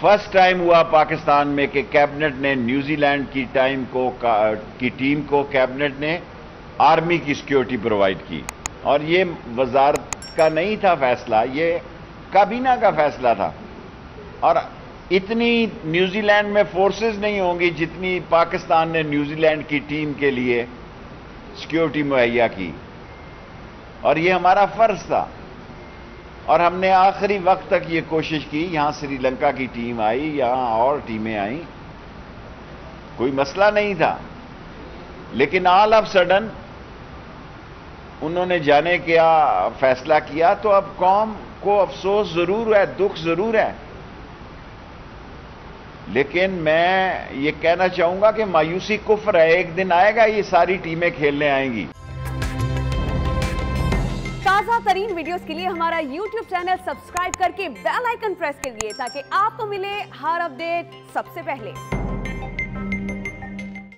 First time हुआ पाकिस्तान में कि कैबिनेट ने न्यूजीलैंड की टीम को कैबिनेट ने आर्मी की सिक्योरिटी प्रोवाइड की। और ये वजारत का नहीं था फैसला, ये काबीना का फैसला था। और इतनी न्यूजीलैंड में फोर्सेस नहीं होंगी जितनी पाकिस्तान ने न्यूजीलैंड की टीम के लिए सिक्योरिटी मुहैया की, और ये हमारा फर्ज था। और हमने आखिरी वक्त तक ये कोशिश की। यहां श्रीलंका की टीम आई, यहां और टीमें आई, कोई मसला नहीं था। लेकिन ऑल ऑफ सडन उन्होंने जाने क्या फैसला किया, तो अब कौम को अफसोस जरूर है, दुख जरूर है। लेकिन मैं ये कहना चाहूंगा कि मायूसी कुफ्र है। एक दिन आएगा ये सारी टीमें खेलने आएंगी। ताजा तरीन वीडियोस के लिए हमारा YouTube चैनल सब्सक्राइब करके बेल आइकन प्रेस करिए ताकि आपको मिले हर अपडेट सबसे पहले।